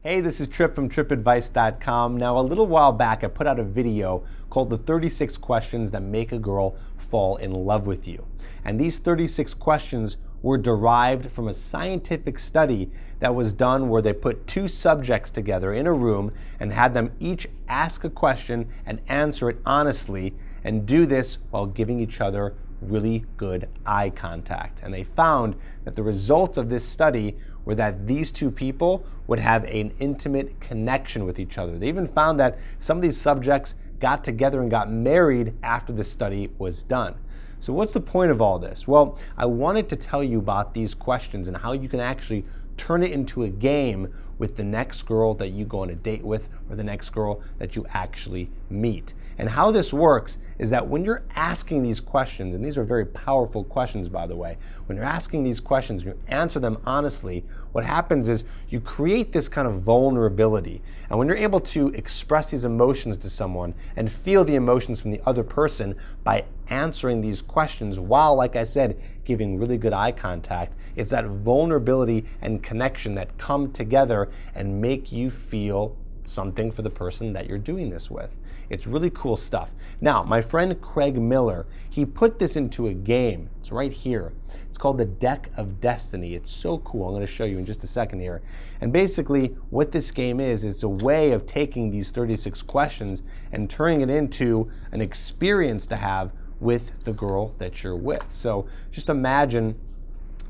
Hey, this is Tripp from trippadvice.com. Now, a little while back, I put out a video called the 36 questions that make a girl fall in love with you. And these 36 questions were derived from a scientific study that was done where they put two subjects together in a room and had them each ask a question and answer it honestly, and do this while giving each other really good eye contact. And they found that the results of this study were that these two people would have an intimate connection with each other. They even found that some of these subjects got together and got married after the study was done. So what's the point of all this? Well, I wanted to tell you about these questions and how you can actually turn it into a game with the next girl that you go on a date with, or the next girl that you actually meet. And how this works is that when you're asking these questions, and these are very powerful questions, by the way, when you're asking these questions and you answer them honestly, what happens is you create this kind of vulnerability. And when you're able to express these emotions to someone and feel the emotions from the other person by answering these questions while, like I said, giving really good eye contact, it's that vulnerability and connection that come together and make you feel something for the person that you're doing this with. It's really cool stuff. Now, my friend Craig Miller, he put this into a game. It's right here. It's called the Deck of Destiny. It's so cool. I'm going to show you in just a second here. And basically, what this game is, it's a way of taking these 36 questions and turning it into an experience to have with the girl that you're with. So just imagine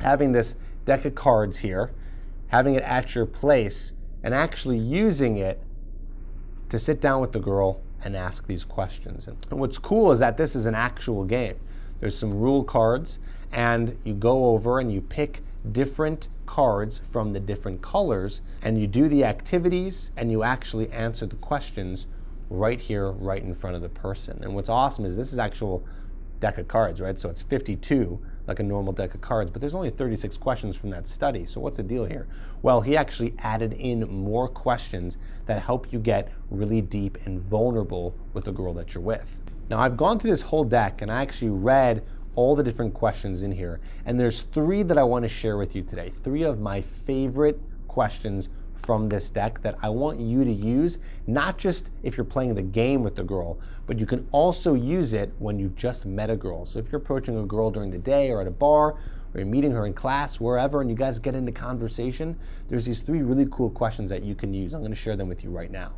having this deck of cards here, having it at your place, and actually using it to sit down with the girl and ask these questions. And what's cool is that this is an actual game. There's some rule cards, and you go over and you pick different cards from the different colors, and you do the activities, and you actually answer the questions right here, right in front of the person. And what's awesome is this is actual deck of cards, right? So it's 52, like a normal deck of cards, but there's only 36 questions from that study. So what's the deal here? Well, he actually added in more questions that help you get really deep and vulnerable with the girl that you're with. Now, I've gone through this whole deck and I actually read all the different questions in here. And there's three that I want to share with you today. Three of my favorite questions from this deck that I want you to use, not just if you're playing the game with the girl, but you can also use it when you've just met a girl. So if you're approaching a girl during the day or at a bar, or you're meeting her in class, wherever, and you guys get into conversation, there's these three really cool questions that you can use. I'm going to share them with you right now.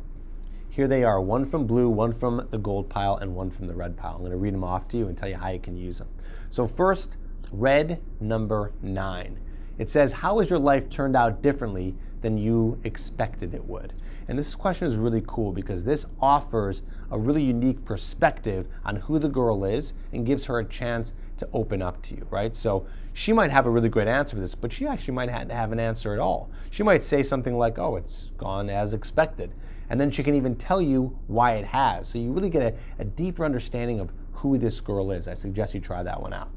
Here they are, one from blue, one from the gold pile, and one from the red pile. I'm going to read them off to you and tell you how you can use them. So first, red number 9. It says, how has your life turned out differently than you expected it would? And this question is really cool because this offers a really unique perspective on who the girl is and gives her a chance to open up to you, right? So she might have a really great answer for this, but she actually might not have an answer at all. She might say something like, oh, it's gone as expected. And then she can even tell you why it has. So you really get a deeper understanding of who this girl is. I suggest you try that one out.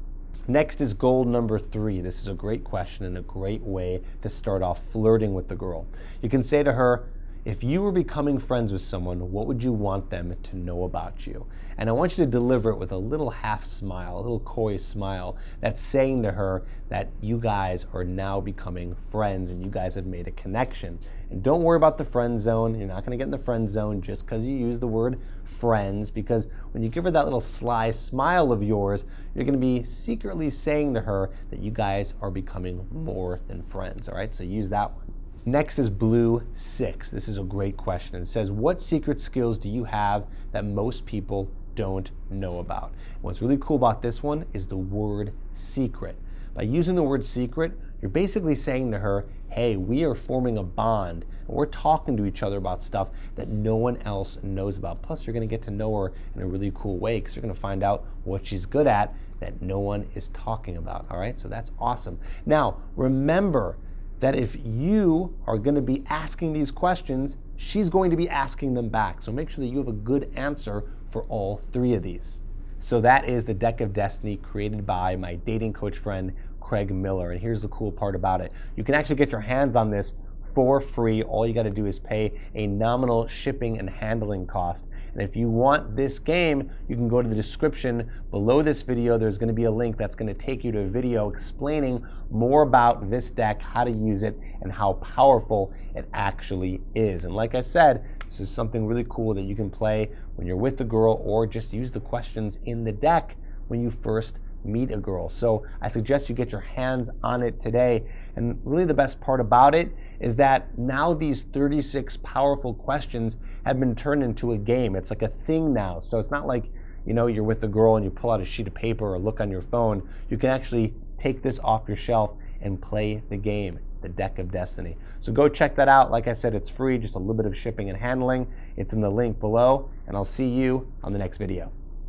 Next is gold number 3. This is a great question and a great way to start off flirting with the girl. You can say to her, if you were becoming friends with someone, what would you want them to know about you? And I want you to deliver it with a little half smile, a little coy smile that's saying to her that you guys are now becoming friends and you guys have made a connection. And don't worry about the friend zone. You're not going to get in the friend zone just because you use the word friends, because when you give her that little sly smile of yours, you're going to be secretly saying to her that you guys are becoming more than friends. All right, so use that one. Next is blue 6. This is a great question. It says, what secret skills do you have that most people don't know about? What's really cool about this one is the word secret. By using the word secret, you're basically saying to her, hey, we are forming a bond and we're talking to each other about stuff that no one else knows about. Plus, you're going to get to know her in a really cool way because you're going to find out what she's good at that no one is talking about. All right, so that's awesome. Now, remember that if you are going to be asking these questions, she's going to be asking them back. So make sure that you have a good answer for all 3 of these. So that is the Deck of Destiny created by my dating coach friend, Craig Miller. And here's the cool part about it. You can actually get your hands on this for free. All you got to do is pay a nominal shipping and handling cost. And if you want this game, you can go to the description below this video. There's going to be a link that's going to take you to a video explaining more about this deck, how to use it, and how powerful it actually is. And like I said, this is something really cool that you can play when you're with a girl, or just use the questions in the deck when you first meet a girl. So I suggest you get your hands on it today. And really the best part about it is that now these 36 powerful questions have been turned into a game. It's like a thing now. So it's not like, you know, you're with a girl and you pull out a sheet of paper or look on your phone. You can actually take this off your shelf and play the game, the Deck of Destiny. So go check that out. Like I said, it's free, just a little bit of shipping and handling. It's in the link below, and I'll see you on the next video.